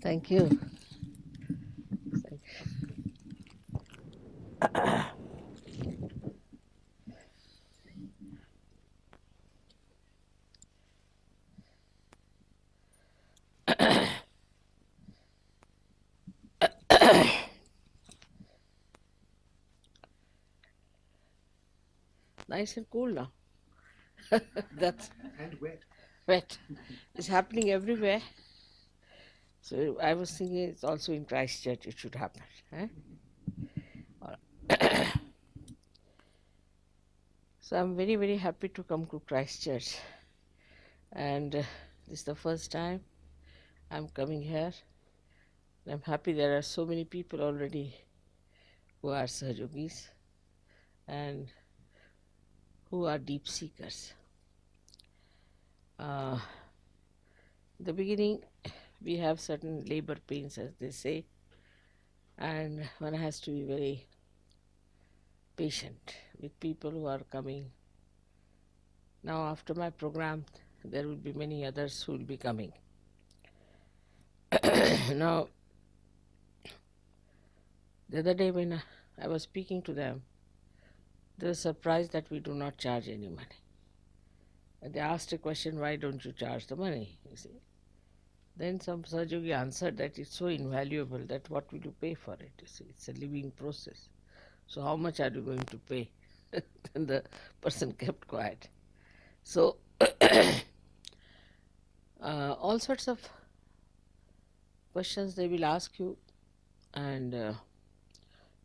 Thank you. Nice and cool now. That's And wet. wet. It's happening everywhere. So I was thinking it's also in Christchurch it should happen. Eh? So I'm very, very happy to come to Christchurch. And this is the first time I'm coming here. I'm happy there are so many people already who are Sahaja Yogis and who are deep seekers. In the beginning, we have certain labor pains, as they say, and one has to be very patient with people who are coming. Now, after my program, there will be many others who will be coming. Now, the other day when I was speaking to them, they were surprised that we do not charge any money. And they asked a question, why don't you charge the money? You see. Then some Sahaja Yogi answered that it's so invaluable that what will you pay for it? You see, it's a living process. So how much are you going to pay? Then the person kept quiet. So all sorts of questions they will ask you, and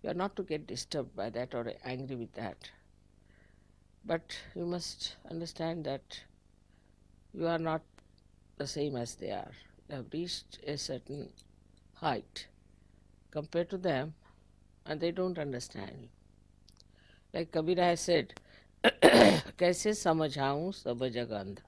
you are not to get disturbed by that or angry with that. But you must understand that you are not the same as they are. You have reached a certain height compared to them, and they don't understand you. Like Kabira has said, "Kaise samajhaun sab jagandha."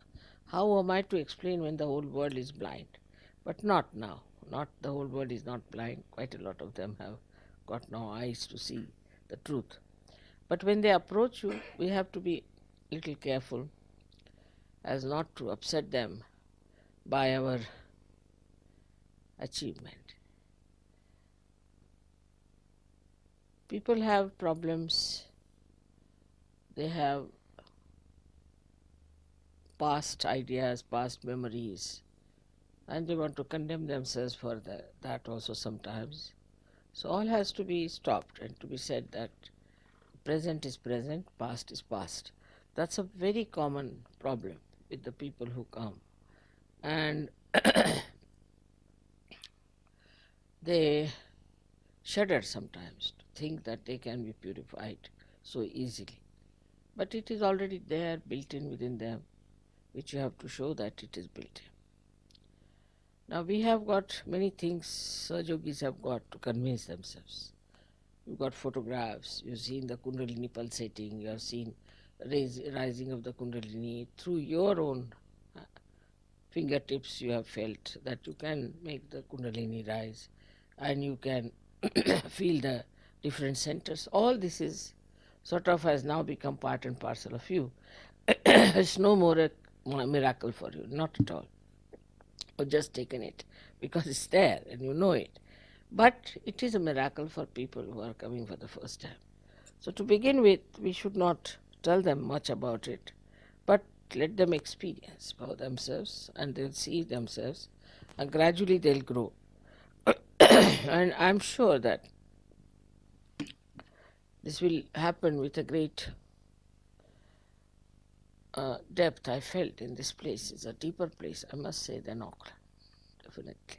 How am I to explain when the whole world is blind? But not now. Not the whole world is not blind. Quite a lot of them have got now eyes to see the truth. But when they approach you, we have to be little careful as not to upset them by our achievement. People have problems, they have past ideas, past memories, and they want to condemn themselves for that also sometimes. So all has to be stopped and to be said that present is present, past is past. That's a very common problem with the people who come. And they shudder sometimes to think that they can be purified so easily. But it is already there, built in within them, which you have to show that it is built in. Now we have got many things Sahaja Yogis have got to convince themselves. You've got photographs, you've seen the Kundalini pulsating, you have seen rising of the Kundalini through your own fingertips. You have felt that you can make the Kundalini rise and you can feel the different centers. All this is sort of has now become part and parcel of you. It's no more a miracle for you, not at all. You've just taken it because it's there and you know it. But it is a miracle for people who are coming for the first time. So to begin with, we should not tell them much about it, but let them experience for themselves and they'll see themselves and gradually they'll grow. And I'm sure that this will happen with a great depth I felt in this place. It's a deeper place, I must say, than Auckland, definitely.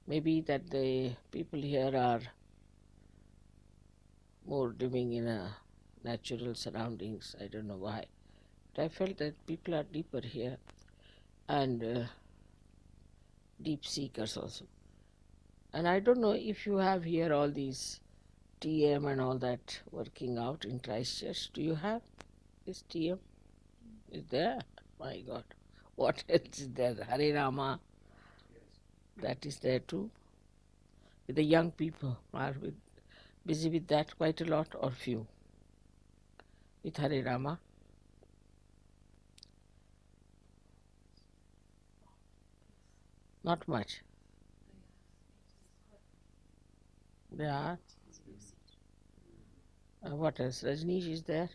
Maybe that the people here are more living in a natural surroundings, I don't know why. But I felt that people are deeper here and deep seekers also. And I don't know if you have here all these TM and all that working out in Christchurch. Do you have this TM? Is there? My God. What else is there? Hare Rama, that is there too. With the young people are busy with that quite a lot or few? With Hare Rama? Not much. They are. What else? Rajneesh is there?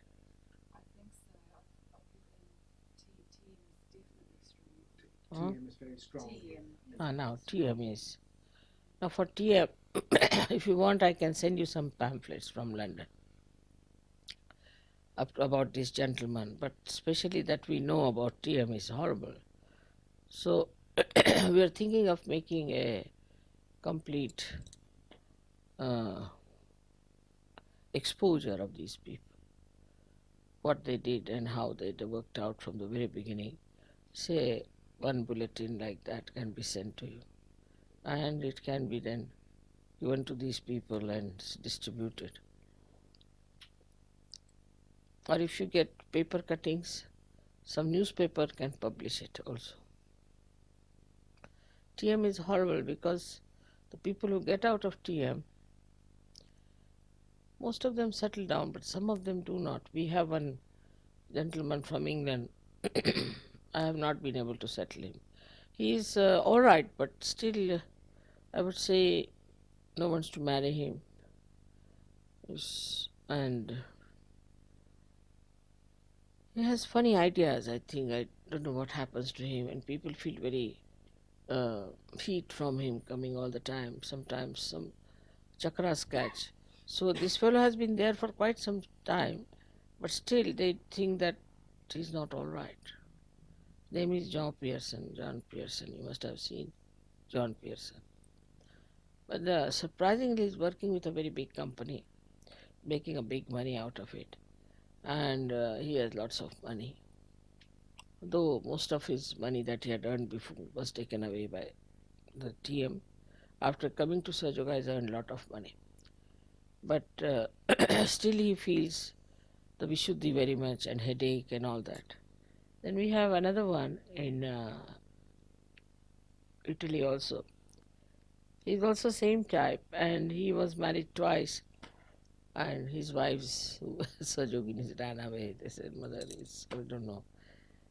Huh? TM is very strong. Now TM is. Now for TM, if you want, I can send you some pamphlets from London about this gentleman. But especially that we know about TM is horrible. So we are thinking of making a complete exposure of these people, what they did and how they worked out from the very beginning. Say one bulletin like that can be sent to you, and it can be then given to these people and distributed. Or if you get paper cuttings, some newspaper can publish it also. TM is horrible because the people who get out of TM, most of them settle down, but some of them do not. We have one gentleman from England. I have not been able to settle him. He is all right, but still, I would say no one's to marry him. And he has funny ideas, I think. I don't know what happens to him, and people feel very heat from him coming all the time. Sometimes some chakras catch. So this fellow has been there for quite some time, but still they think that he's not all right. Name is John Pearson. You must have seen John Pearson. But surprisingly, he's working with a very big company, making a big money out of it. And he has lots of money. Though most of his money that he had earned before was taken away by the TM. After coming to Sahaja Yoga, he's earned a lot of money. But still he feels the Vishuddhi very much and headache and all that. Then we have another one in Italy also. He's also same type, and he was married twice, and his wives, Sahaja Yoginis, ran away. They said, mother is, I don't know.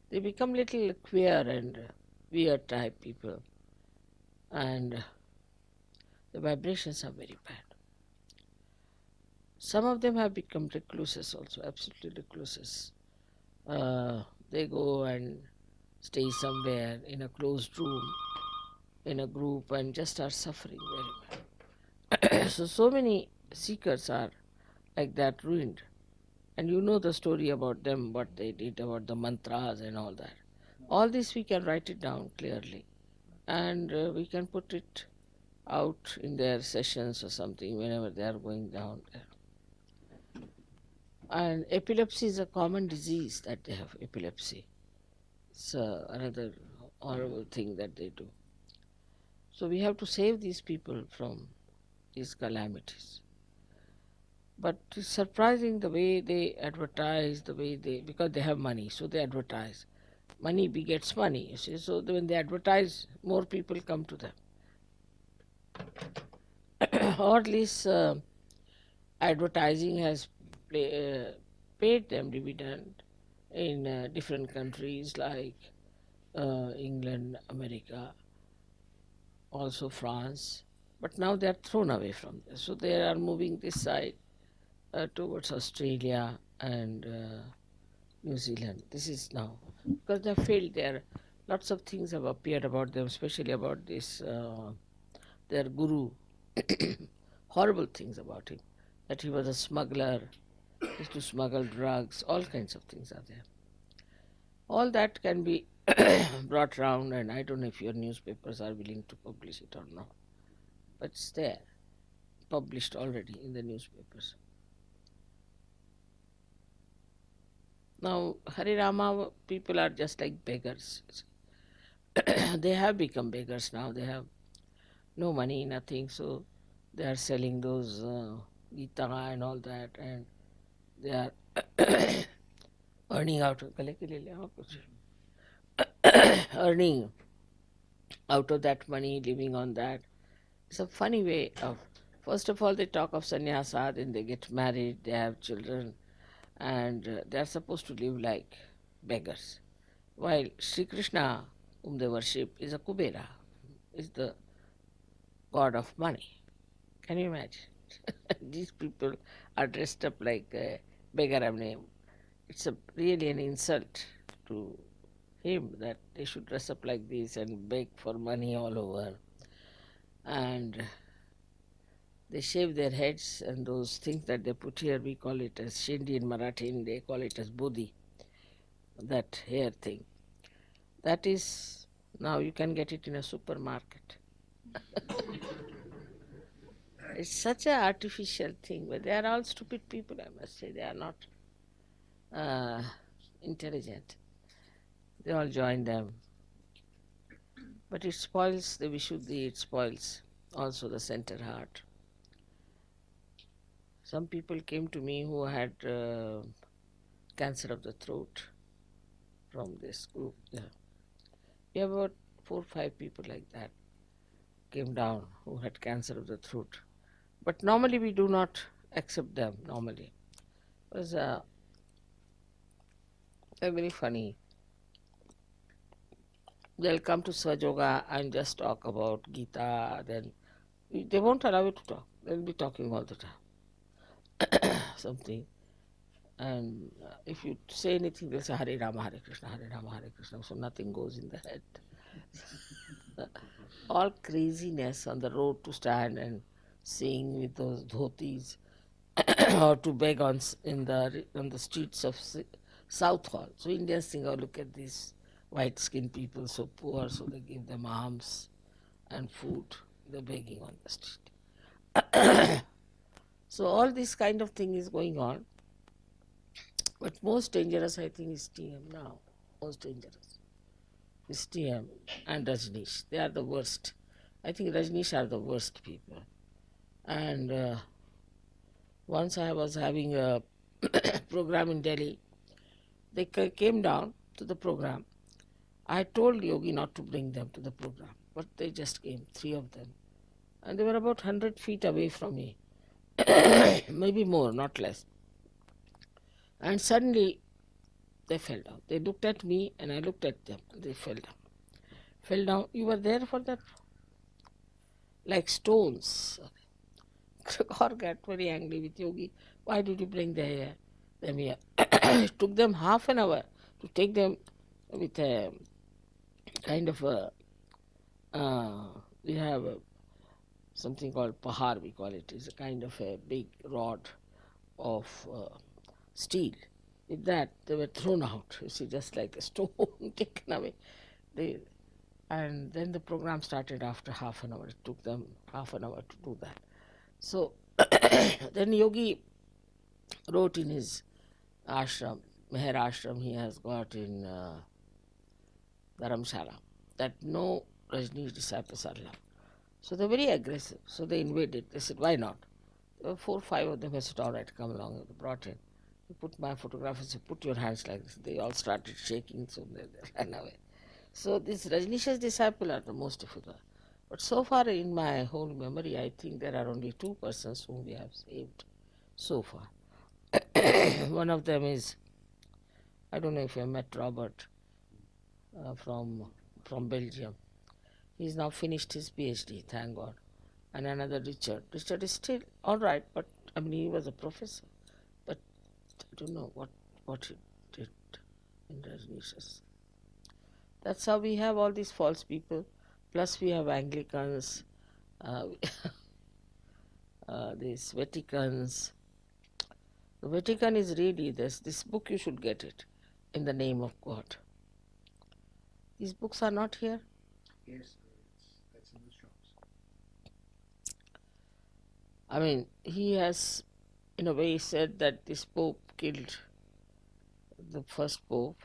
They become little queer and weird type people, and the vibrations are very bad. Some of them have become recluses also, absolutely recluses. They go and stay somewhere in a closed room, in a group, and just start suffering very bad. So many seekers are like that, ruined. And you know the story about them, what they did, about the mantras and all that. All this we can write it down clearly, and we can put it out in their sessions or something whenever they are going down there. And epilepsy is a common disease that they have, epilepsy. It's another horrible thing that they do. So we have to save these people from these calamities. But it's surprising the way they advertise, because they have money, so they advertise. Money begets money, you see. So when they advertise, more people come to them. Or at least advertising has paid them dividend in different countries like England, America, also France. But now they are thrown away from there. So they are moving this side towards Australia and New Zealand. This is now because they have failed there. Lots of things have appeared about them, especially about this their guru. Horrible things about him, that he was a smuggler, used to smuggle drugs, all kinds of things are there. All that can be brought round, and I don't know if your newspapers are willing to publish it or not, but it's there, published already in the newspapers. Now, Hare Rama people are just like beggars. They have become beggars now. They have no money, nothing, so they are selling those Gita and all that, and they are earning out of earning out of that money, living on that. It's a funny way of. First of all, they talk of sannyasa, then they get married, they have children, and they are supposed to live like beggars. While Sri Krishna, whom they worship, is a Kubera, is the god of money. Can you imagine? These people are dressed up like a beggar. I mean, it's really an insult to him that they should dress up like this and beg for money all over. And they shave their heads, and those things that they put here, we call it as Shindi in Marathi, they call it as Bodhi, that hair thing. That is, now you can get it in a supermarket. It's such an artificial thing, but they are all stupid people, I must say. They are not intelligent. They all join them. But it spoils the Vishuddhi, it spoils also the center heart. Some people came to me who had cancer of the throat from this group. Yeah. We have about 4 or 5 people like that came down who had cancer of the throat. But normally we do not accept them, normally. It was very funny. They'll come to Sahaja Yoga and just talk about Gita, then they won't allow you to talk. They'll be talking all the time. Something. And if you say anything, they'll say Hare Rama, Hare Krishna, Hare Rama, Hare Krishna. So nothing goes in the head. All craziness on the road to stand and sing with those dhotis or to beg on the streets of South Hall. So Indians think, oh, look at these white-skinned people, so poor, so they give them alms and food. They're begging on the street. So all this kind of thing is going on. But most dangerous, I think, is TM now. Most dangerous is TM and Rajneesh. They are the worst. I think Rajneesh are the worst people. And once I was having a program in Delhi. They came down to the program. I told Yogi not to bring them to the program, but they just came, 3 of them. And they were about 100 feet away from me, maybe more, not less. And suddenly they fell down. They looked at me and I looked at them. They fell down. Fell down. You were there for that? Like stones. Gaur got very angry with Yogi. Why did you bring them here? It took them half an hour to take them with a kind of a, we have something called pahar, we call it. It's a kind of a big rod of steel. With that, they were thrown out, you see, just like a stone taken away. And then the program started after half an hour. It took them half an hour to do that. So then Yogi wrote in his ashram, Meher ashram he has got in Dharamshala, that no Rajneesh disciples are allowed. So they're very aggressive. So they invaded. They said, why not? There were 4 or 5 of them. I said, all right, come along. They brought in. They put my photograph and said, put your hands like this. They all started shaking, so they ran away. So these Rajneesh's disciples are the most difficult. But so far in my whole memory, I think there are only 2 persons whom we have saved so far. One of them is, I don't know if you have met Robert from Belgium. He's now finished his PhD, thank God. And another Richard. Richard is still all right, but I mean, he was a professor. But I don't know what he did in Rajneesh's. That's how we have all these false people. Plus we have Anglicans, these Vaticans. The Vatican is really this book, you should get it, In the Name of God. These books are not here? Yes, that's in the shops. I mean, he has, in a way, said that this Pope killed the first Pope,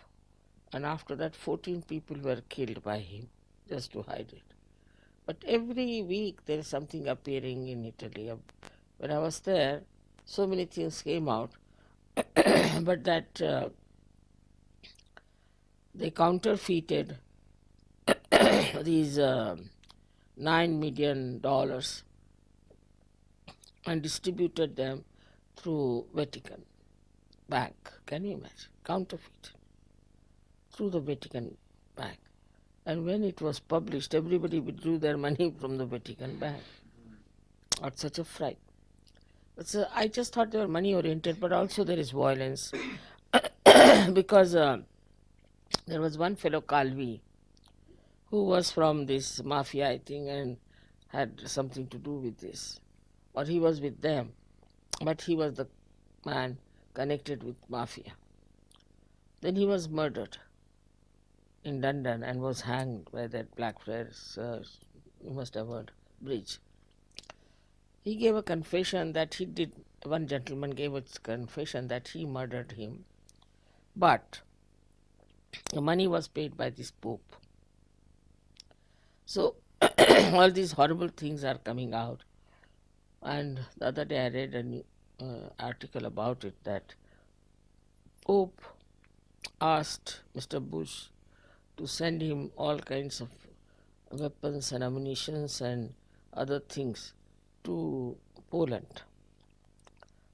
and after that 14 people were killed by him, just to hide it. But every week there is something appearing in Italy. When I was there, so many things came out, but that they counterfeited these $9 million and distributed them through Vatican Bank. Can you imagine? Counterfeit through the Vatican Bank. And when it was published, everybody withdrew their money from the Vatican Bank. At such a fright. So I just thought they were money oriented, but also there is violence because there was one fellow Calvi who was from this mafia, I think, and had something to do with this, or he was with them, but he was the man connected with mafia. Then he was murdered in London and was hanged by that Blackfriars, you must have heard, bridge. He gave a confession that he did, one gentleman gave a confession that he murdered him, but the money was paid by this Pope. So all these horrible things are coming out. And the other day I read an article about it, that Pope asked Mr. Bush to send him all kinds of weapons and ammunitions and other things to Poland.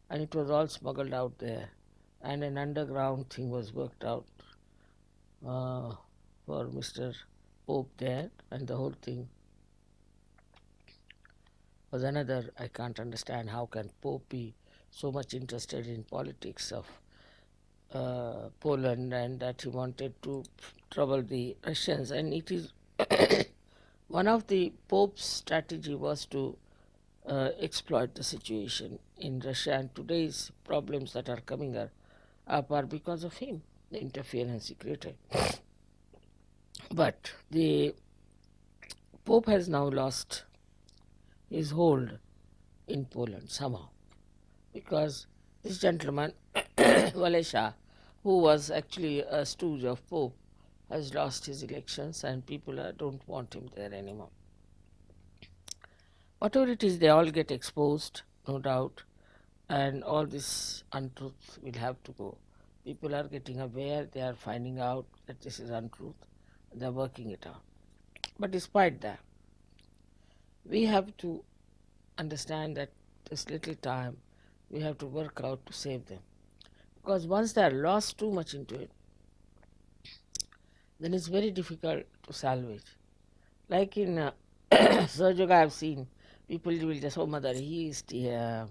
And it was all smuggled out there. And an underground thing was worked out for Mr. Pope there, and the whole thing was another. I can't understand how can Pope be so much interested in politics of Poland, and that he wanted to trouble the Russians. And it is one of the Pope's strategy was to exploit the situation in Russia, and today's problems that are coming up are because of him, the interference he created. But the Pope has now lost his hold in Poland somehow, because this gentleman, Walesha, who was actually a stooge of Pope, has lost his elections and people don't want him there anymore. Whatever it is, they all get exposed, no doubt, and all this untruth will have to go. People are getting aware, they are finding out that this is untruth, they are working it out. But despite that, we have to understand that this little time we have to work out to save them. Because once they are lost too much into it, then it's very difficult to salvage. Like in Sahaja Yoga, I have seen people will just, oh, Mother, he is TM,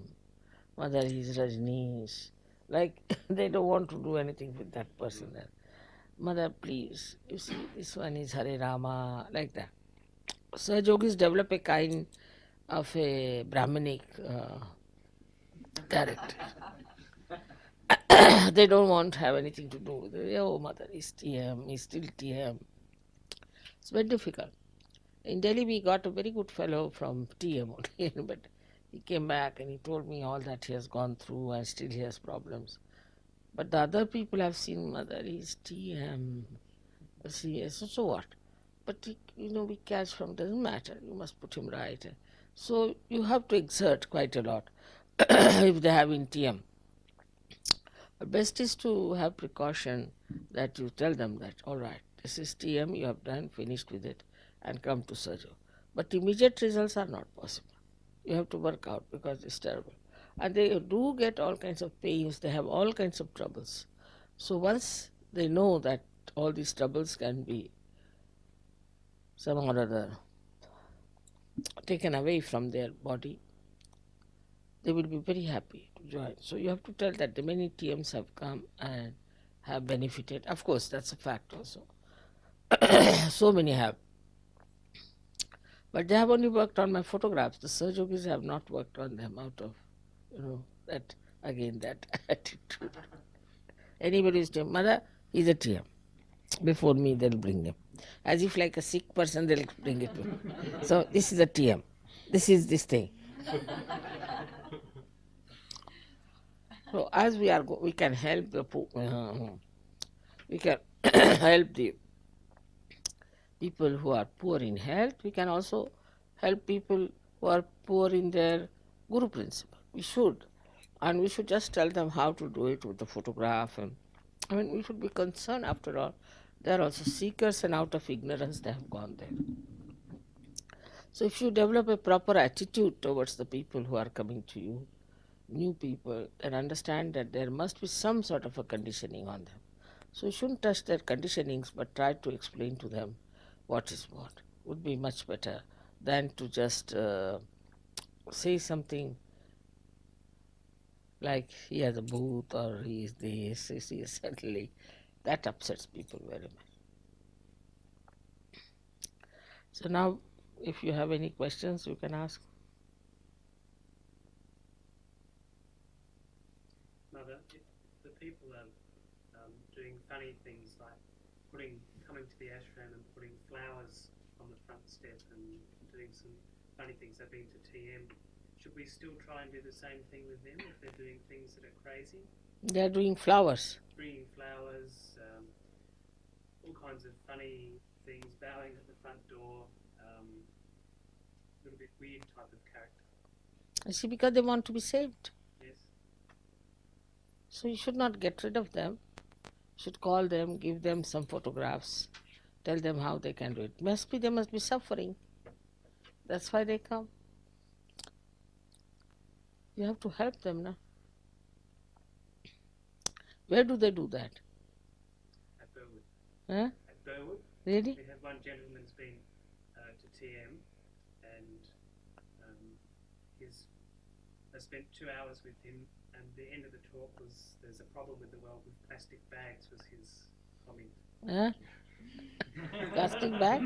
Mother, he is Rajneesh. Like they don't want to do anything with that person there. Mother, please, you see, this one is Hare Rama, like that. Sahaja Yogis develop a kind of a Brahmanic character. They don't want to have anything to do with it. Oh, Mother is TM, he's still TM. It's very difficult. In Delhi, we got a very good fellow from TM only, but he came back and he told me all that he has gone through and still he has problems. But the other people have seen, Mother, he's TM. See, so what? But we catch from, doesn't matter, you must put him right. So you have to exert quite a lot if they have in TM. But best is to have precaution that you tell them that, all right, this is TM, you have done, finished with it, and come to Sahaja. But immediate results are not possible. You have to work out because it's terrible. And they do get all kinds of pains, they have all kinds of troubles. So once they know that all these troubles can be somehow or other taken away from their body, they will be very happy to join. So you have to tell that the many TMs have come and have benefited. Of course, that's a fact also. So many have. But they have only worked on my photographs. The Sahaja Yogis have not worked on them out of, that attitude. Anybody is saying, Mother, he's a TM. Before me, they'll bring them. As if like a sick person, they'll bring it to me. So this is a TM. This is this thing. So as we can help the we can help the people who are poor in health. We can also help people who are poor in their Guru principle. We should. And we should just tell them how to do it with the photograph. And I mean, we should be concerned after all. They are also seekers, and out of ignorance they have gone there. So if you develop a proper attitude towards the people who are coming to you, new people, and understand that there must be some sort of a conditioning on them. So you shouldn't touch their conditionings, but try to explain to them what is what. Would be much better than to just say something like he has a booth or he is this, he is certainly. That upsets people very much. So now, if you have any questions, you can ask. Mother, if the people are doing funny things like coming to the ashram and putting flowers on the front step and doing some funny things, they've been to TM, should we still try and do the same thing with them if they're doing things that are crazy? They are doing flowers. Bringing flowers, all kinds of funny things, bowing at the front door, a little bit weird type of character. You see, because they want to be saved. Yes. So you should not get rid of them. You should call them, give them some photographs, tell them how they can do it. They must be suffering. That's why they come. You have to help them, na? Where do they do that? At Burwood. Huh? At Burwood. Really? We have one gentleman's been to TM and I spent 2 hours with him, and the end of the talk was, there's a problem with the world with plastic bags, was his comment. Huh? Plastic bag?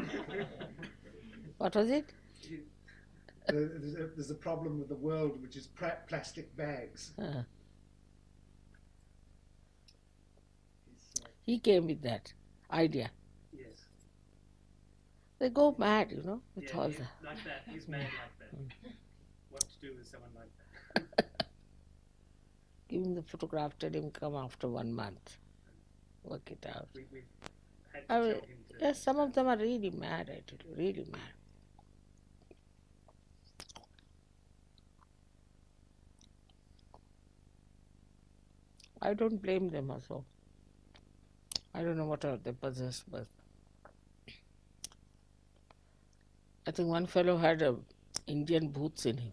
What was it? There's a problem with the world, which is plastic bags. He came with that idea. Yes. They go mad, with Yeah, all he's that. like that. He's mad like that. What to do with someone like that? Give him the photograph, tell him come after 1 month. Work it out. We've had to tell him to. Yes, some of them are really mad at it, really mad. I don't blame them also. I don't know what are they possessed, but I think one fellow had Indian boots in him.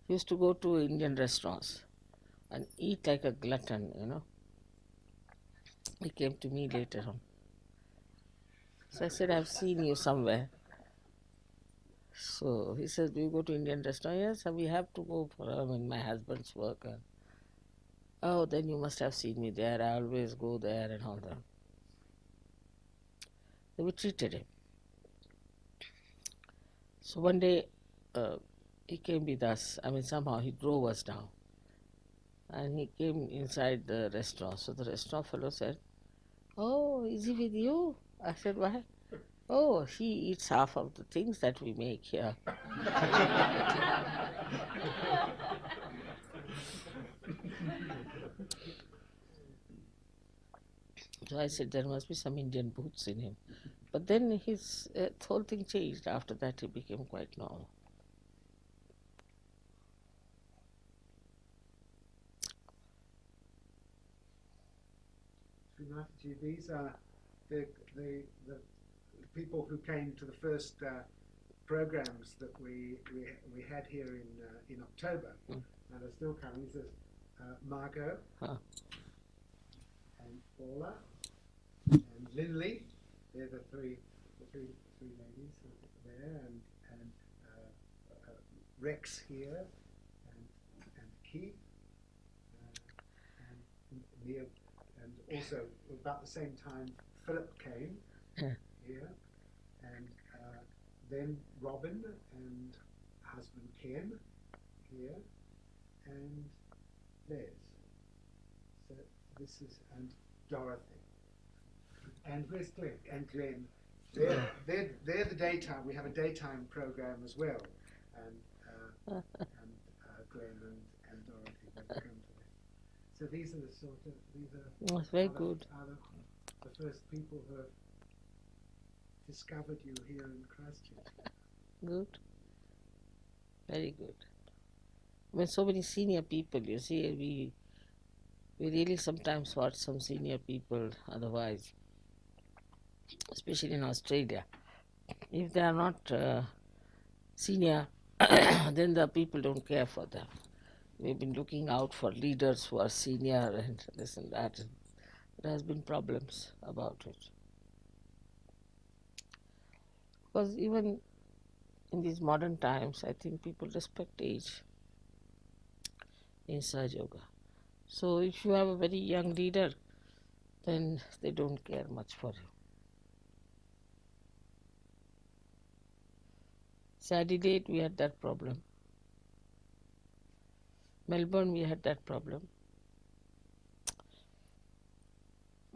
He used to go to Indian restaurants and eat like a glutton. He came to me later on. So I said, I've seen you somewhere. So he says, do you go to Indian restaurant? Yes, we have to go for my husband's work. Oh, then you must have seen me there. I always go there and all that. So we treated him. So one day he came with us. Somehow he drove us down. And he came inside the restaurant. So the restaurant fellow said, oh, is he with you? I said, why? Oh, he eats half of the things that we make here. So I said, there must be some Indian boots in him. But then his whole thing changed. After that, he became quite normal. Shri Mataji, these are the people who came to the first programs that we had here in October, and are still coming. This is Margot and Paula and Lindley. They're the three ladies there, and Rex here, and Keith, and Neil, and also about the same time Philip came here, and then Robin and husband Ken here, and Les. So this is, and Dorothy. And where's Glenn? And Glenn. They're the daytime. We have a daytime program as well, and Glenn and Dorothy. They come to that. So these are That's very good. The first people who have discovered you here in Christchurch. Good. Very good. When so many senior people, you see, we really sometimes watch some senior people otherwise, especially in Australia. If they are not senior, then the people don't care for them. We've been looking out for leaders who are senior and this and that. And there has been problems about it. Because even in these modern times, I think people respect age in Sahaja Yoga. So if you have a very young leader, then they don't care much for you. Adelaide, we had that problem. Melbourne, we had that problem.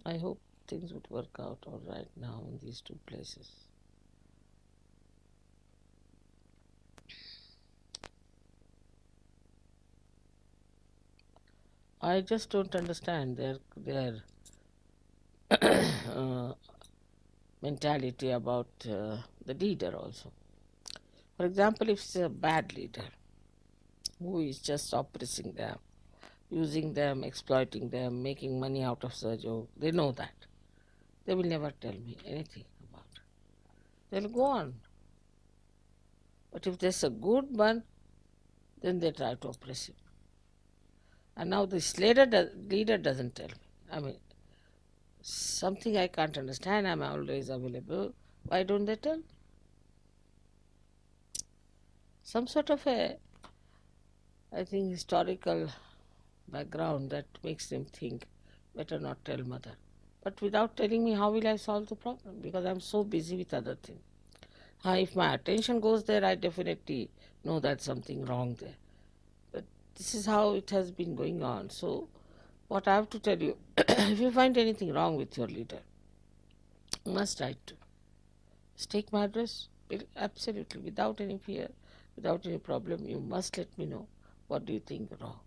I hope things would work out all right now in these two places. I just don't understand their mentality about the leader also. For example, if it's a bad leader who is just oppressing them, using them, exploiting them, making money out of Sahaja, they know that. They will never tell me anything about it. They'll go on. But if there's a good one, then they try to oppress him. And now this leader doesn't tell me. I mean, something I can't understand, I'm always available. Why don't they tell me? Some sort of a, I think, historical background that makes them think, better not tell mother. But without telling me, how will I solve the problem? Because I'm so busy with other things. If my attention goes there, I definitely know that's something wrong there. But this is how it has been going on. So what I have to tell you, if you find anything wrong with your leader, you must write to. Just take my address, absolutely, without any fear, without any problem. You must let me know what do you think wrong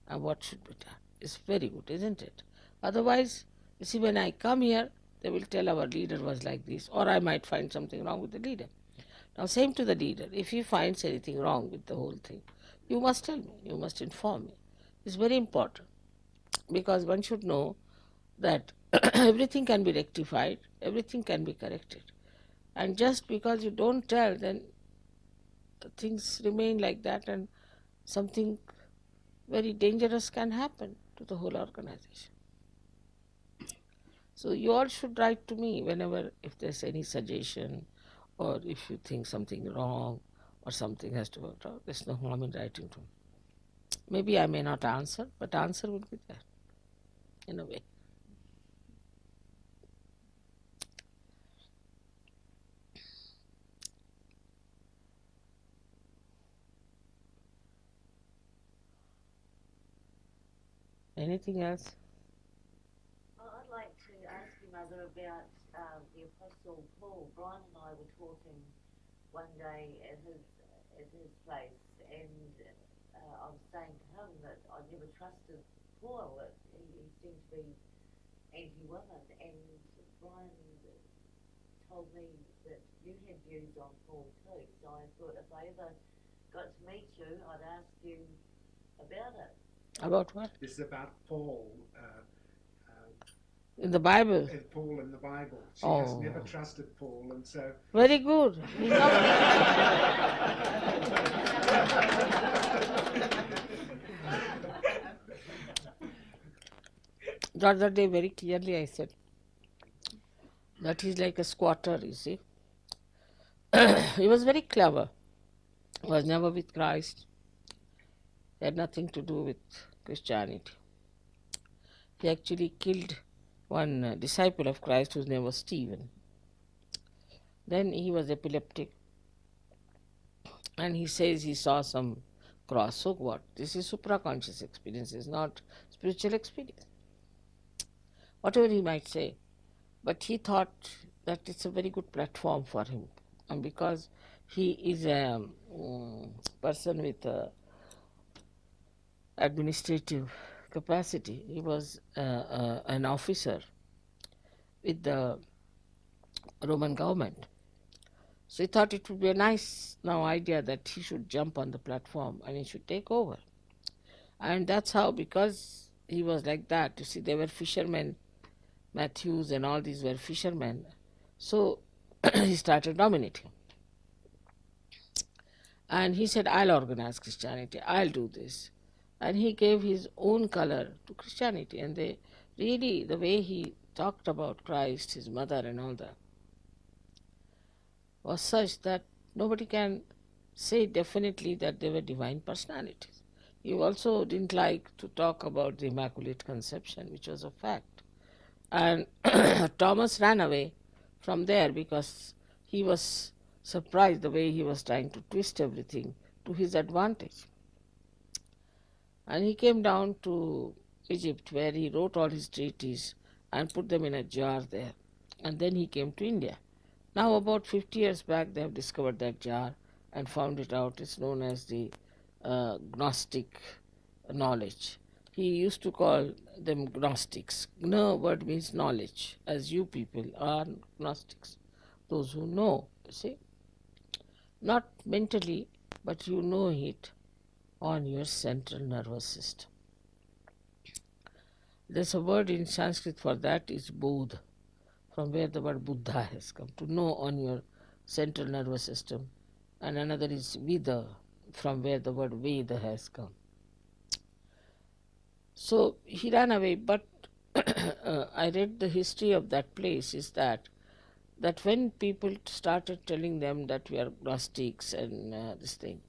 and what should be done. It's very good, isn't it? Otherwise, you see, when I come here, they will tell our leader was like this, or I might find something wrong with the leader. Now, same to the leader. If he finds anything wrong with the whole thing, you must tell me, you must inform me. It's very important, because one should know that everything can be rectified, everything can be corrected. And just because you don't tell, then things remain like that, and something very dangerous can happen to the whole organization. So you all should write to me whenever, if there's any suggestion, or if you think something wrong or something has to work out. There's no harm in writing to me. Maybe I may not answer, but answer would be there in a way. Anything else? I'd like to ask you, Mother, about the Apostle Paul. Brian and I were talking one day at his place, and I was saying to him that I never trusted Paul. That he seemed to be anti-women, and Brian told me that you had views on Paul too. So I thought if I ever got to meet you, I'd ask you about it. About what? This is about Paul. In the Bible? Paul in the Bible. She has never trusted Paul, and so. Very good. The other day, very clearly, I said that he's like a squatter, you see. He was very clever. He was never with Christ. He had nothing to do with Christianity. He actually killed one disciple of Christ whose name was Stephen. Then he was epileptic, and he says he saw some cross. So what? This is supraconscious experience, it's not spiritual experience. Whatever he might say. But he thought that it's a very good platform for him. And because he is a person with administrative capacity, he was an officer with the Roman government. So he thought it would be a nice idea that he should jump on the platform and he should take over. And that's how, because he was like that, you see, they were fishermen, Matthews and all these were fishermen. So he started dominating. And he said, I'll organize Christianity, I'll do this. And he gave his own color to Christianity. And they really, the way he talked about Christ, his mother, and all that was such that nobody can say definitely that they were divine personalities. He also didn't like to talk about the Immaculate Conception, which was a fact. And Thomas ran away from there because he was surprised the way he was trying to twist everything to his advantage. And he came down to Egypt, where he wrote all his treatises and put them in a jar there. And then he came to India. Now, about 50 years back, they have discovered that jar and found it out. It's known as the Gnostic knowledge. He used to call them Gnostics. Gna word means knowledge, as you people are Gnostics, those who know, you see. Not mentally, but you know it on your central nervous system. There's a word in Sanskrit for that, is bodh, from where the word Buddha has come, to know on your central nervous system. And another is Vida, from where the word Veda has come. So he ran away, but I read the history of that place is that when people started telling them that we are Gnostics and this thing,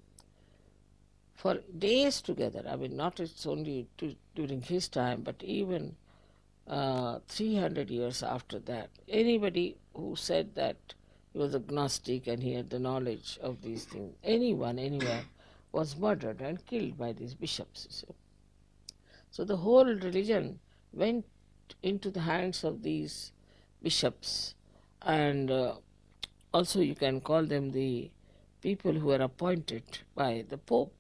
for days together, I mean, not it's only during his time, but even 300 years after that, anybody who said that he was a Gnostic and he had the knowledge of these things, anyone, anywhere, was murdered and killed by these bishops. You see. So the whole religion went into the hands of these bishops, and also you can call them the people who were appointed by the Pope.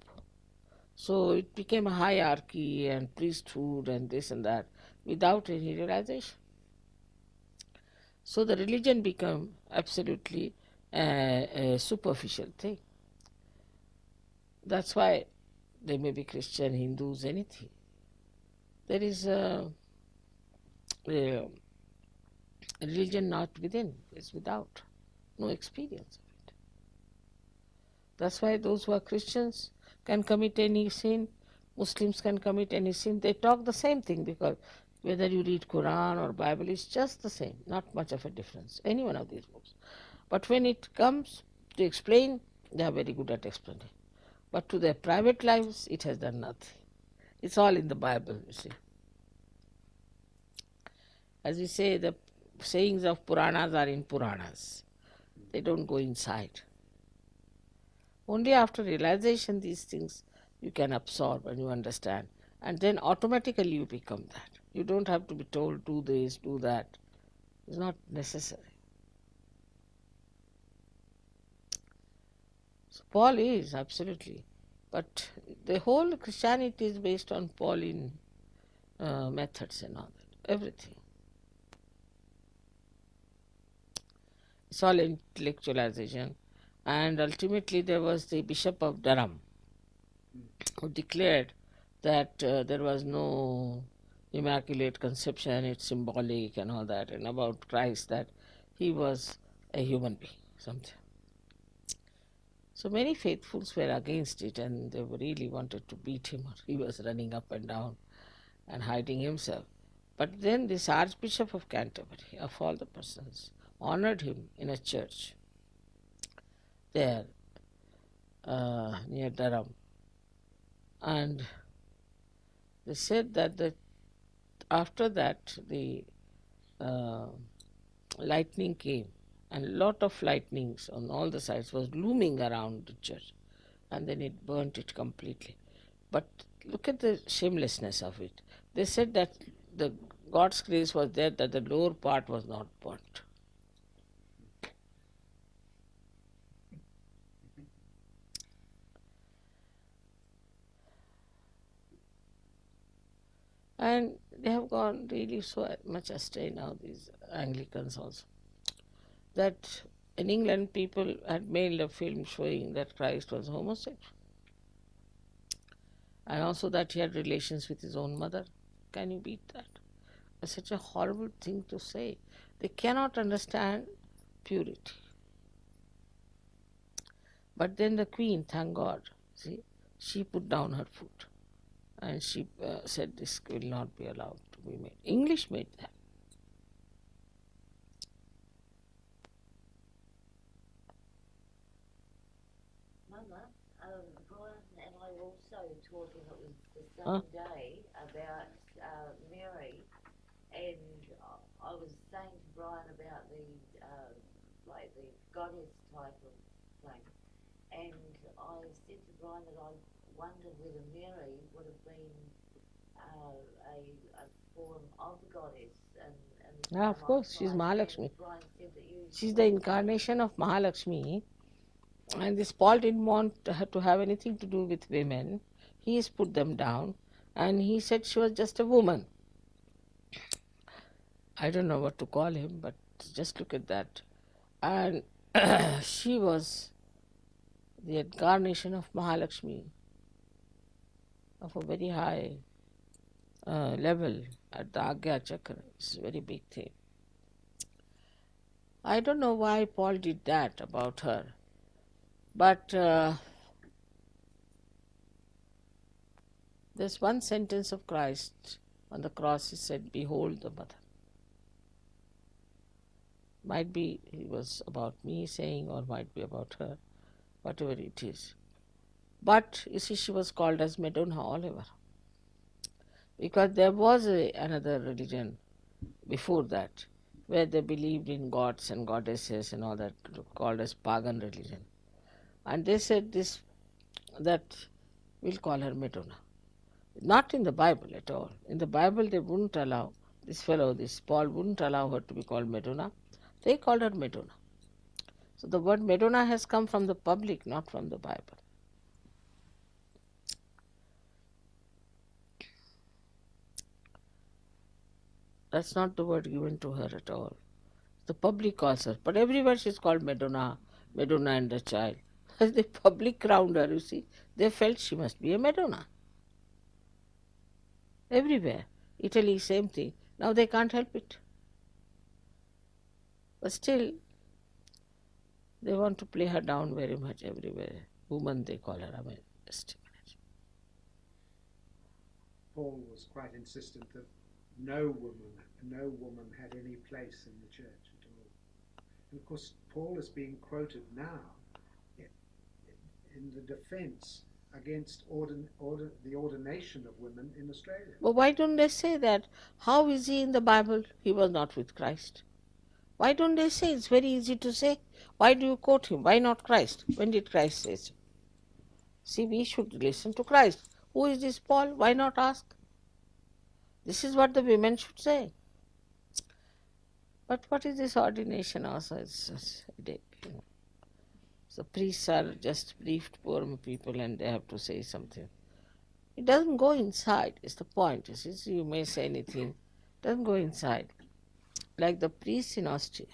So it became a hierarchy and priesthood and this and that without any realization. So the religion became absolutely a superficial thing. That's why they may be Christian, Hindus, anything. There is a religion not within, it's without, no experience of it. That's why those who are Christians can commit any sin, Muslims can commit any sin. They talk the same thing, because whether you read Quran or Bible, it's just the same, not much of a difference, any one of these books. But when it comes to explain, they are very good at explaining. But to their private lives, it has done nothing. It's all in the Bible, you see. As we say, the sayings of Puranas are in Puranas. They don't go inside. Only after realization these things you can absorb and you understand. And then automatically you become that. You don't have to be told, do this, do that. It's not necessary. So Paul is, absolutely. But the whole Christianity is based on Pauline methods and all that, everything. It's all intellectualization. And ultimately there was the Bishop of Durham who declared that there was no Immaculate Conception, it's symbolic and all that, and about Christ, that he was a human being, something. So many faithfuls were against it, and they really wanted to beat him. He was running up and down and hiding himself. But then this Archbishop of Canterbury, of all the persons, honored him in a church there near Durham. And they said that after that the lightning came, and a lot of lightnings on all the sides was looming around the church, and then it burnt it completely. But look at the shamelessness of it. They said that the God's grace was there, that the lower part was not burnt. And they have gone really so much astray now, these Anglicans also, that in England people had made a film showing that Christ was homosexual. and also that he had relations with his own mother. Can you beat that? It's such a horrible thing to say. They cannot understand purity. But then the queen, thank God, see, she put down her foot and she said this will not be allowed to be made. English made that. Mama, Brian and I were also talking, it was the same day, about Mary, and I was saying to Brian about the like the goddess type of thing, and I said to Brian that I wondered whether Mary would have been a form of the goddess, and Of course, she's Mahalakshmi. Brian said that you She's the incarnation of Mahalakshmi. And this Paul didn't want her to have anything to do with women. He has put them down, and he said she was just a woman. I don't know what to call him, but just look at that. And she was the incarnation of Mahalakshmi, of a very high level at the Agya Chakra. It's a very big thing. I don't know why Paul did that about her, but there's one sentence of Christ on the cross. He said, "Behold the mother." Might be it was about me saying, or might be about her, whatever it is. But you see, she was called as Madonna Oliver, because there was another religion before that where they believed in gods and goddesses and all that, called as pagan religion. And they said this, that we'll call her Madonna. Not in the Bible at all. In the Bible they wouldn't allow, this Paul wouldn't allow her to be called Madonna. They called her Madonna. So the word Madonna has come from the public, not from the Bible. That's not the word given to her at all. The public calls her. But everywhere she's called Madonna, Madonna and the child. As the public crowned her, you see, they felt she must be a Madonna. Everywhere. Italy, same thing. Now they can't help it. But still, they want to play her down very much everywhere. Woman, they call her. I mean, just imagine. Paul was quite insistent that no woman had any place in the church at all. And of course, Paul is being quoted now in the defense against the ordination of women in Australia. But why don't they say that? How is he in the Bible? He was not with Christ. Why don't they say? It's very easy to say. Why do you quote him? Why not Christ? When did Christ say so? See, we should listen to Christ. Who is this Paul? Why not ask? This is what the women should say. But what is this ordination also? It's just, the priests are just briefed poor people and they have to say something. It doesn't go inside, is the point. You see, you may say anything. It doesn't go inside. Like the priests in Austria.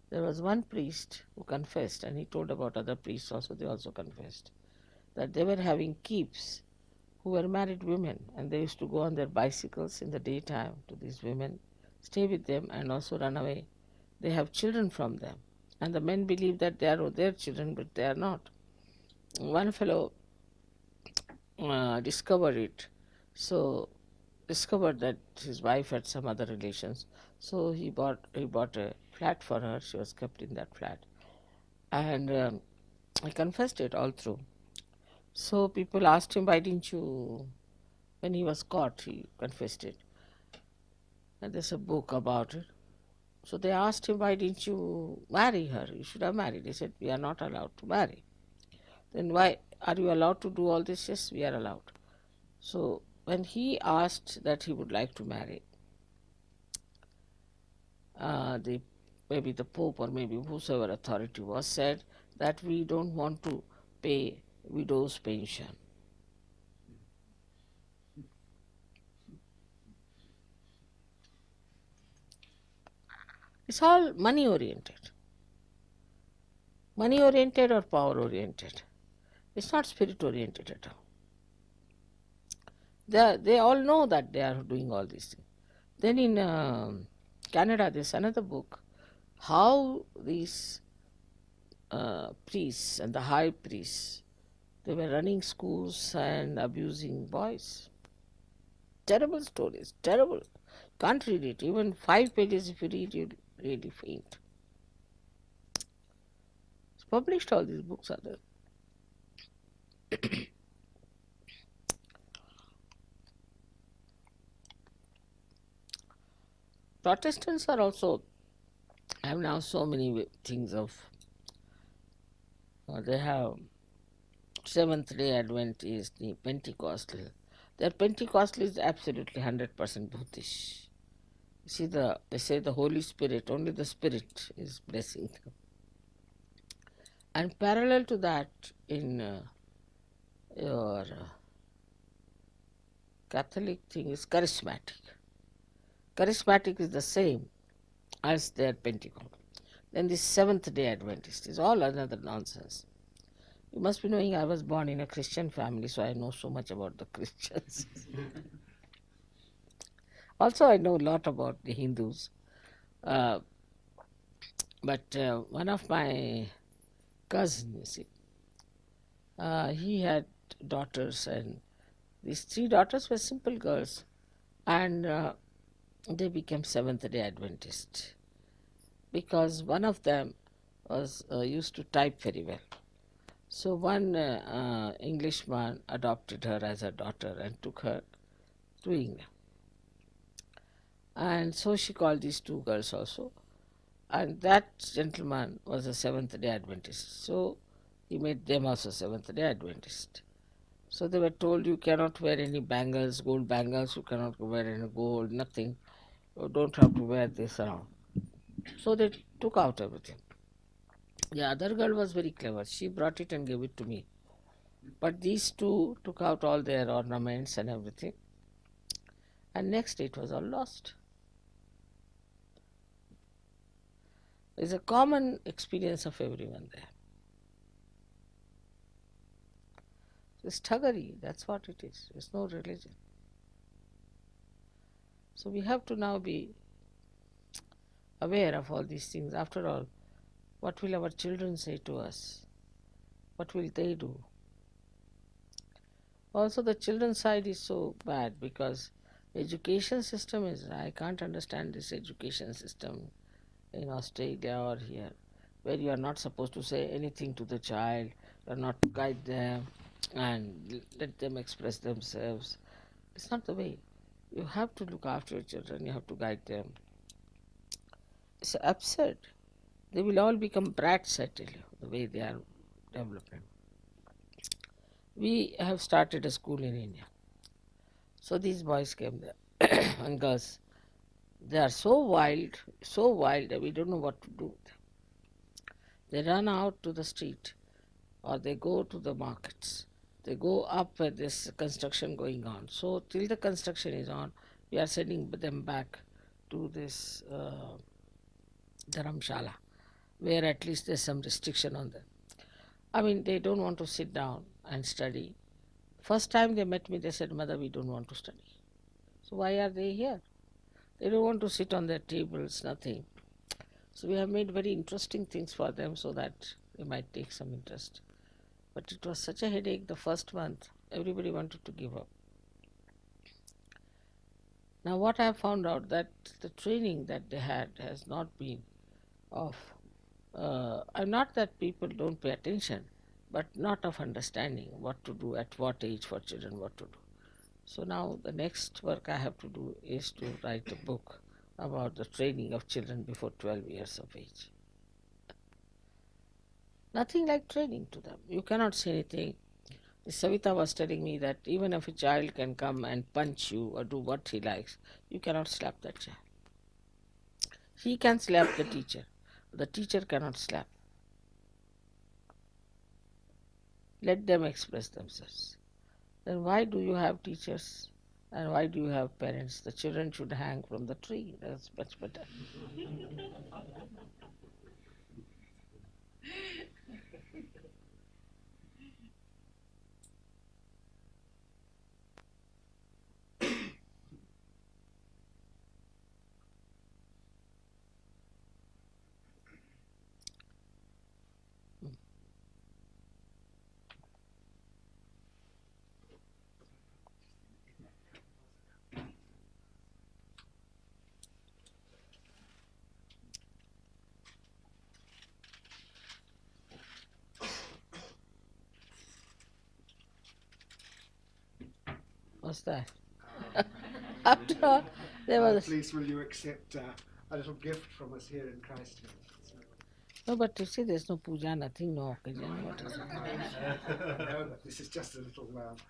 There was one priest who confessed, and he told about other priests also, they also confessed, that they were having keeps who were married women, and they used to go on their bicycles in the daytime to these women, stay with them and also run away. They have children from them, and the men believe that they are their children, but they are not. One fellow discovered that his wife had some other relations, so he bought a flat for her. She was kept in that flat, and he confessed it all through. So people asked him, why didn't you, when he was caught, he confessed it. And there's a book about it. So they asked him, why didn't you marry her? You should have married. He said, we are not allowed to marry. Then why are you allowed to do all this? Yes, we are allowed. So when he asked that he would like to marry, maybe the Pope or maybe whosoever authority was said that we don't want to pay widow's pension. It's all money oriented. Money oriented or power oriented. It's not spirit oriented at all. They all know that they are doing all these things. Then in Canada, there's another book, how these priests and the high priests, they were running schools and abusing boys. Terrible stories, terrible. Can't read it. Even 5 pages if you read, you'll really faint. It's published, all these books are there. Protestants are also have now so many things of. They have Seventh Day Adventist, the Pentecostal. Their Pentecostal is absolutely 100% Buddhist. You see, they say the Holy Spirit, only the Spirit is blessing them. And parallel to that, in your Catholic thing is charismatic. Charismatic is the same as their Pentecost. Then this Seventh Day Adventist is all another nonsense. You must be knowing I was born in a Christian family, so I know so much about the Christians. Also, I know a lot about the Hindus. But one of my cousins, you see, he had daughters, and these 3 daughters were simple girls, and they became Seventh Day Adventist because one of them was used to type very well. So one Englishman adopted her as a daughter and took her to England. And so she called these 2 girls also. And that gentleman was a Seventh Day Adventist. So he made them also Seventh Day Adventist. So they were told, you cannot wear any bangles, gold bangles, you cannot wear any gold, nothing. You don't have to wear this around. So they took out everything. The other girl was very clever. She brought it and gave it to me. But these 2 took out all their ornaments and everything. And next day it was all lost. It's a common experience of everyone there. It's thuggery, that's what it is. It's no religion. So we have to now be aware of all these things. After all, what will our children say to us? What will they do? Also, the children's side is so bad because education system is, I can't understand this education system in Australia or here, where you are not supposed to say anything to the child, you are not to guide them and let them express themselves. It's not the way. You have to look after your children, you have to guide them. It's absurd. They will all become brats, I tell you, the way they are developing. We have started a school in India. So these boys came there and girls. They are so wild that we don't know what to do with them. They run out to the street or they go to the markets. They go up where there's construction going on. So till the construction is on, we are sending them back to this dharamshala, where at least there's some restriction on them. I mean, they don't want to sit down and study. First time they met me, they said, Mother, we don't want to study. So why are they here? They don't want to sit on their tables, nothing. So we have made very interesting things for them so that they might take some interest. But it was such a headache the first month, everybody wanted to give up. Now what I have found out that the training that they had has not been of, not that people don't pay attention, but not of understanding what to do at what age for children, what to do. So now the next work I have to do is to write a book about the training of children before 12 years of age. Nothing like training to them. You cannot say anything. Savita was telling me that even if a child can come and punch you or do what he likes, you cannot slap that child. He can slap the teacher. The teacher cannot slap. Let them express themselves. Then why do you have teachers and why do you have parents? The children should hang from the tree. That's much better. What's that? Um, After all, there was. Please, will you accept a little gift from us here in Christchurch? No, but you see, there's no puja, nothing, no occasion. What is it? No, but this is just a little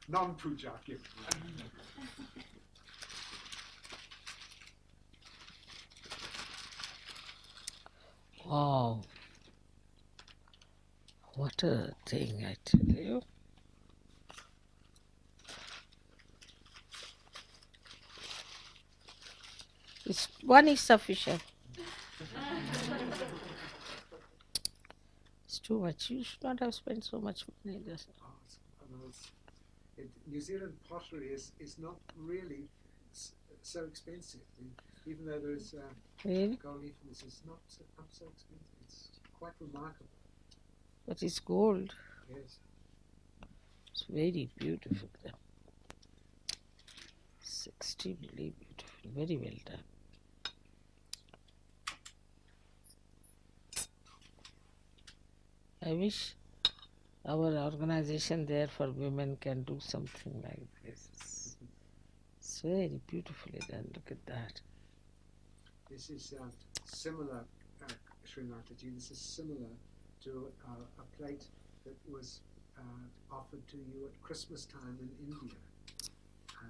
non-puja gift. Wow. What a thing, I tell you. One is sufficient. It's too much. You should not have spent so much money. New Zealand pottery is not really so expensive. Even though there's Really? gold leaf, this is not so expensive. It's quite remarkable. But it's gold. Yes. It's very beautiful. It's extremely beautiful. Very well done. I wish our organization there for women can do something like this. It's very beautifully done. Look at that. This is similar, Shri Mataji. This is similar to a plate that was offered to you at Christmas time in India.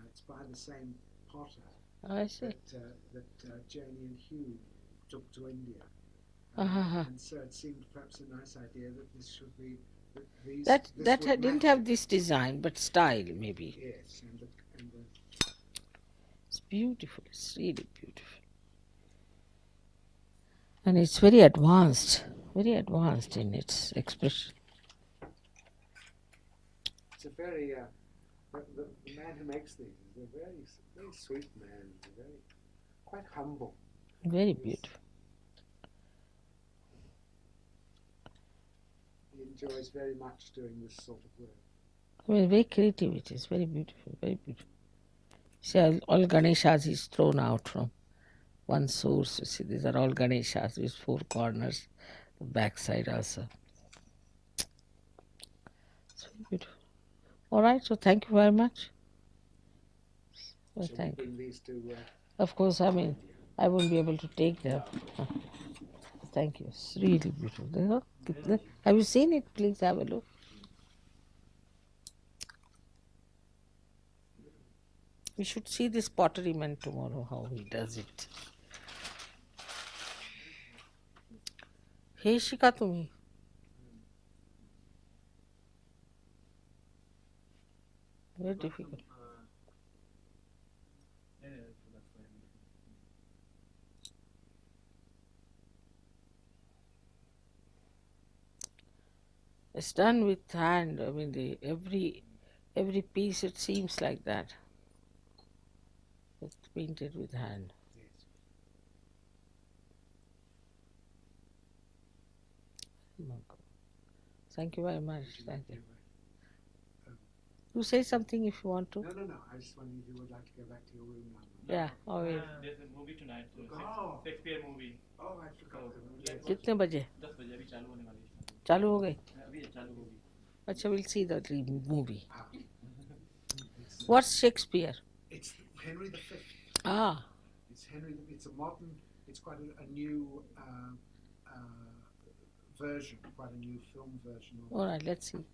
It's by the same potter I see. that Janie and Hugh took to India. And so it seemed perhaps a nice idea that this should be these. That this that would had- didn't match have it. this design, but style maybe. Yes, and It's beautiful. It's really beautiful. And it's very advanced in its expression. it's a very the man who makes these is a very sweet man, quite humble. Very beautiful. He enjoys very much doing this sort of work. I mean, very creative it is. Very beautiful. Very beautiful. See, all Ganeshas is thrown out from one source. You see, these are all Ganeshas with 4 corners, the back side also. It's very beautiful. All right, so thank you very much. Well, Shall we thank you. bring these to Of course, I mean, I won't be able to take them. Thank you. It's really beautiful. Have you seen it? Please have a look. We should see this pottery man tomorrow, how he does it. Hey, Shika, tumi. Very difficult. It's done with hand. I mean, every piece it seems like that. It's painted with hand. Thank you very much. Thank you. You say something if you want to. No. I just wondered if you would like to go back to your room now. Yeah, always. There's a movie tonight, Oh. Shakespeare movie. Oh, I forgot. Yes. कितने बजे 10 बजे अभी चालू होने वाली है. चालू हो गई अभी चालू होगी. अच्छा we'll see the movie. It's, What's Shakespeare? it's Henry V. Ah, It's Henry. It's a modern. It's quite a new version, quite a new film version. Of all right, let's see.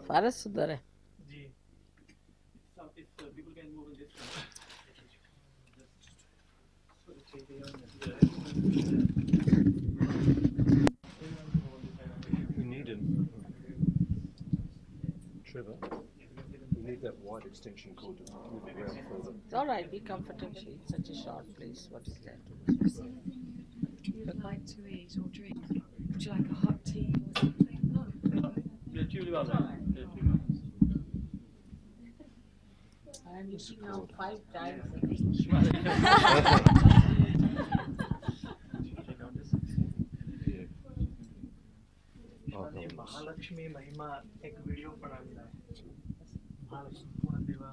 फारस सुंदर है. जी. If people can move in this way. We need him. Trevor, we need that wide extension cord to move it around further. It's all right, be comfortable. It's such a short place. What is that? You would like to eat or drink? Would you like a hot tea or something? ये tube वाला है. I'm eating now 5 times a day. Oh, no. Mahalakshmi महिमा एक video पण आलेला आहे. महालक्ष्मी पूर्ण देवा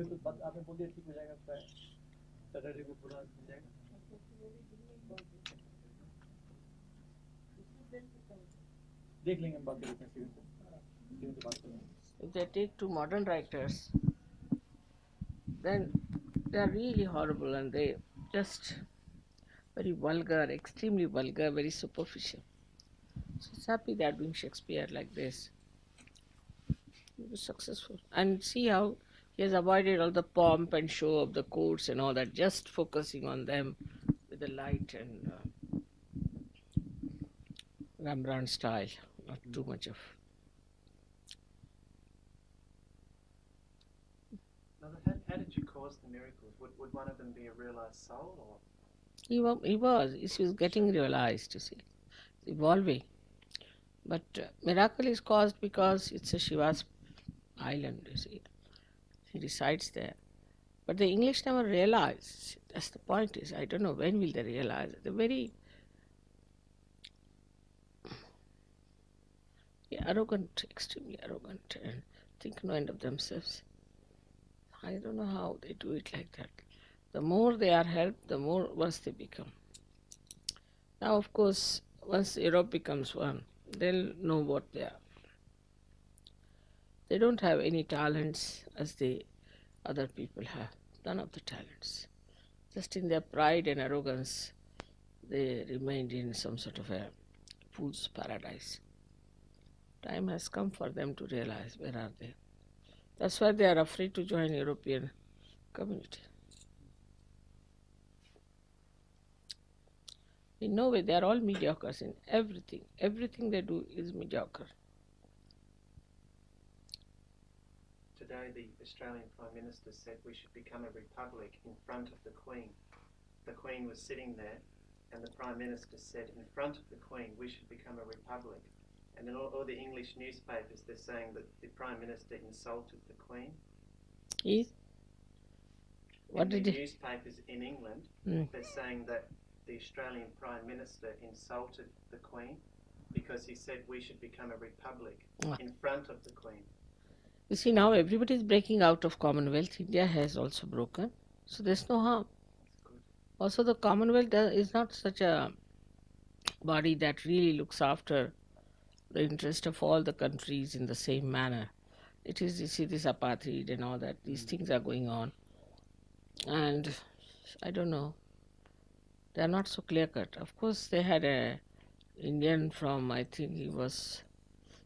तो बात आपने बोल दिया ठीक हो जाएगा प्राय सैटरडे को पूरा मिल जाएगा देख लेंगे हम बात करते हैं स्टीवन से बात करेंगे If they take two modern writers, then they are really horrible and they just very vulgar, extremely vulgar, very superficial. So it's happy they are doing Shakespeare like this. He was successful. And see how he has avoided all the pomp and show of the courts and all that, just focusing on them with the light and Rembrandt style, not too much of. Mother, how did you cause the miracles? Would one of them be a realized soul, or? He was getting realized, you see, evolving. But miracle is caused because it's a Shiva's island, you see. He resides there. But the English never realize. That's the point is, I don't know when will they realize. They're very arrogant, extremely arrogant, and think no end of themselves. I don't know how they do it like that. The more they are helped, the more worse they become. Now, of course, once Europe becomes one, they'll know what they are. They don't have any talents as the other people have. None of the talents. Just in their pride and arrogance, they remained in some sort of a fool's paradise. Time has come for them to realize where are they. That's why they are afraid to join European community. In no way, they are all mediocres in everything. Everything they do is mediocre. Today, the Australian Prime Minister said we should become a republic in front of the Queen. The Queen was sitting there, and the Prime Minister said in front of the Queen we should become a republic. And in all the English newspapers, they're saying that the Prime Minister insulted the Queen. What did the he? Newspapers in England, they're saying that the Australian Prime Minister insulted the Queen because he said we should become a republic in front of the Queen. You see, now everybody is breaking out of Commonwealth. India has also broken. So there's no harm. Also, the Commonwealth is not such a body that really looks after the interest of all the countries in the same manner. It is, you see, this apartheid and all that. These things are going on. And I don't know. They are not so clear-cut. Of course, they had a Indian from, I think he was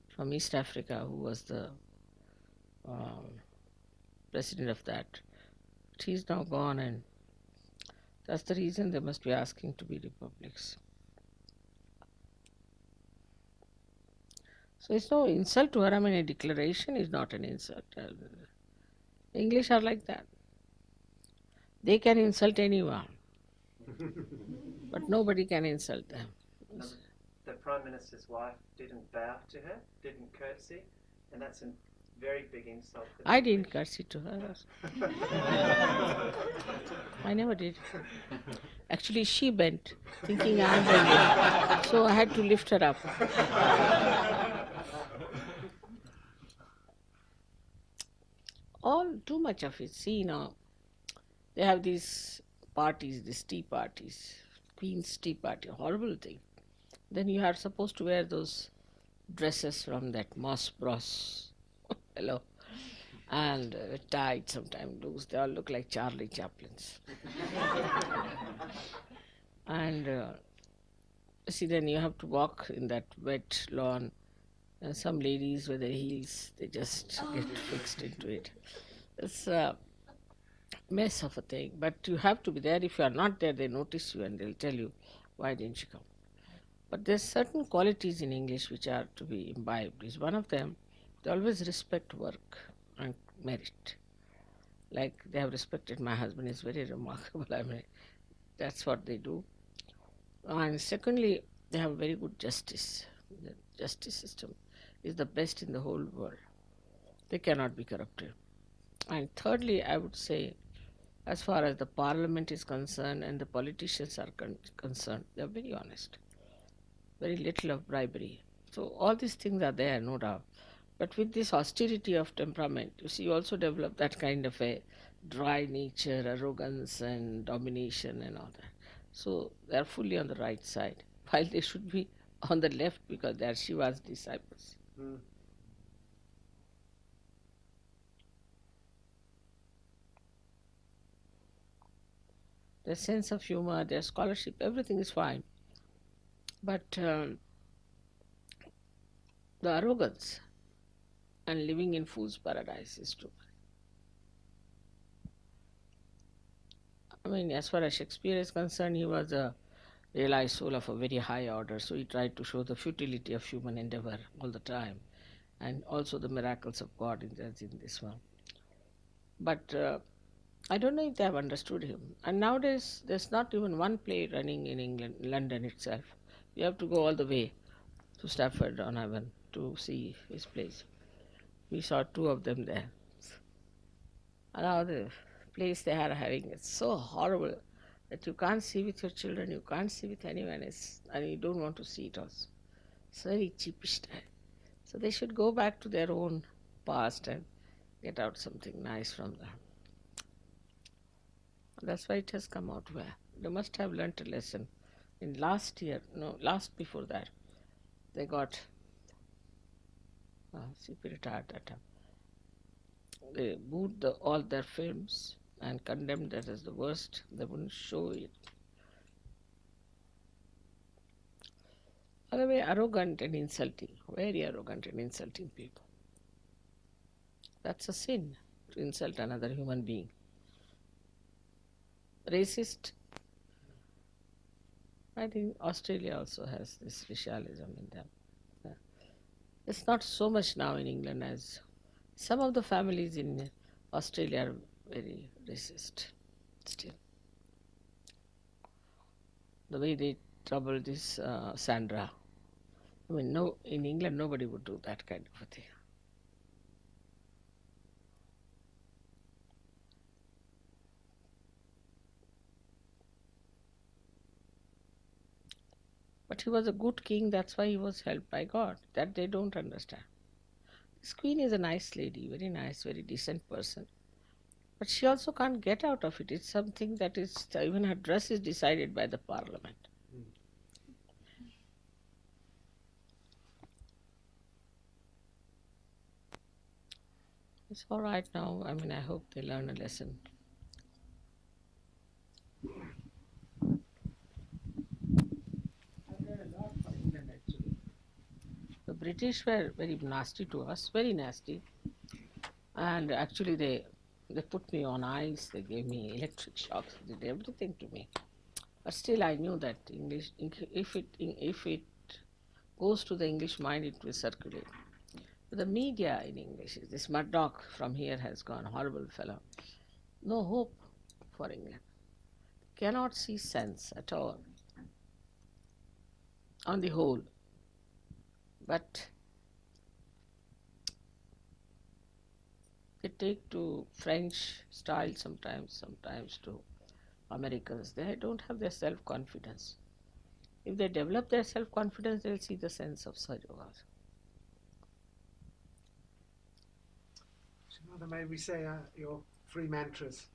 from East Africa, who was the president of that. But he's now gone, and that's the reason they must be asking to be republics. So it's no insult to her. I mean, a declaration is not an insult. English are like that. They can insult anyone, but nobody can insult them. The Prime Minister's wife didn't bow to her, didn't curtsy, and that's a very big insult. I didn't curtsy to her. I never did. Actually, she bent, thinking I'm bending. So I had to lift her up. All too much of it. See now, they have these parties, these tea parties, Queen's tea party, horrible thing. Then you are supposed to wear those dresses from that Moss Bros. Hello. And tight, sometimes loose. They all look like Charlie Chaplins. And see, then you have to walk in that wet lawn. And some ladies with their heels, they just get fixed into it. It's a mess of a thing. But you have to be there. If you are not there, they notice you and they'll tell you, why didn't you come? But there's certain qualities in English which are to be imbibed. Is one of them, they always respect work and merit. Like they have respected my husband, is very remarkable. I mean, that's what they do. And secondly, they have very good justice. The justice system is the best in the whole world. They cannot be corrupted. And thirdly, I would say, as far as the parliament is concerned and the politicians are concerned, they are very honest. very little of bribery. So all these things are there, no doubt. But with this austerity of temperament, you see, you also develop that kind of a dry nature, arrogance and domination and all that. So they are fully on the right side, while they should be on the left because they are Shiva's disciples. Mm. Their sense of humor, their scholarship, everything is fine. But the arrogance and living in fool's paradise is too much. I mean, as far as Shakespeare is concerned, he was a realized soul of a very high order, so he tried to show the futility of human endeavor all the time, and also the miracles of God in this one. But I don't know if they have understood him. And nowadays, there's not even one play running in England, London itself. You have to go all the way to Stratford-on-Avon to see his plays. We saw 2 of them there. And now the plays they are having, it's so horrible that you can't see with your children, you can't see with anyone else, and you don't want to see it also. It's very cheapish time. So they should go back to their own past and get out something nice from them. That's why it has come out well. They must have learnt a lesson. In last before that, they got CP retired that time. They booed all their films and condemned that as the worst. They wouldn't show it. Otherwise, arrogant and insulting, very arrogant and insulting people. That's a sin, to insult another human being. Racist. I think Australia also has this racialism in them. It's not so much now in England as some of the families in Australia are very racist still. The way they trouble this Sandra. I mean, no, in England nobody would do that kind of a thing. But he was a good king, that's why he was helped by God. That they don't understand. This queen is a nice lady, very nice, very decent person. But she also can't get out of it. It's something that is, even her dress is decided by the parliament. It's all right now. I mean, I hope they learn a lesson. The British were very nasty to us, very nasty. And actually they put me on ice, they gave me electric shocks, they did everything to me. But still I knew that English, if it goes to the English mind, it will circulate. But the media in English, this Murdoch from here has gone, horrible fellow. No hope for England. Cannot see sense at all, on the whole. But they take to French style sometimes to Americans. They don't have their self-confidence. If they develop their self-confidence, they'll see the sense of Sahaja Yoga. Mother, may we say your 3 mantras?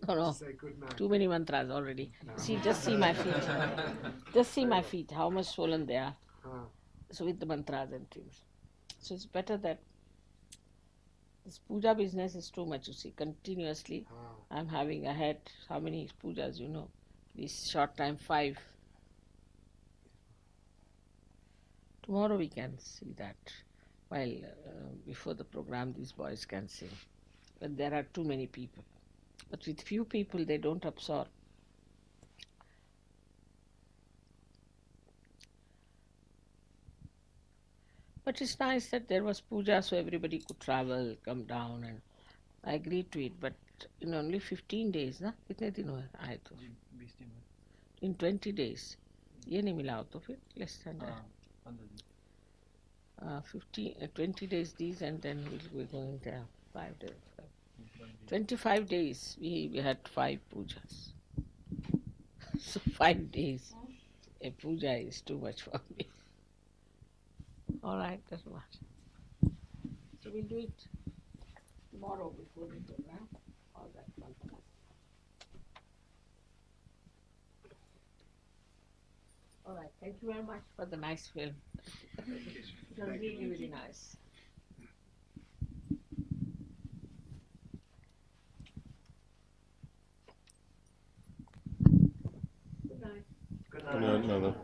No, Say good night. too many mantras already. No. See, just see my feet. Just see my feet, how much swollen they are. So with the mantras and things. So it's better that this puja business is too much, you see, continuously. I'm having ahead, how many pujas, you know, this short time, 5. Tomorrow we can see that, while before the program these boys can sing. But there are too many people. But with few people they don't absorb. But it's nice that there was puja so everybody could travel, come down, and I agreed to it. But in only 15 days, na? कितने दिन हुए आए तो? In 20 days. ये नहीं मिला हो तो फिर less than that. 20 days these, and then we'll be going there 5 days. 25 days we had 5 pujas. So 5 days A puja is too much for me. All right, doesn't matter. So we'll do it tomorrow before the program. All that fun. All right, thank you very much for the nice film. It was really, really nice. Good night. Good No, night. no, no.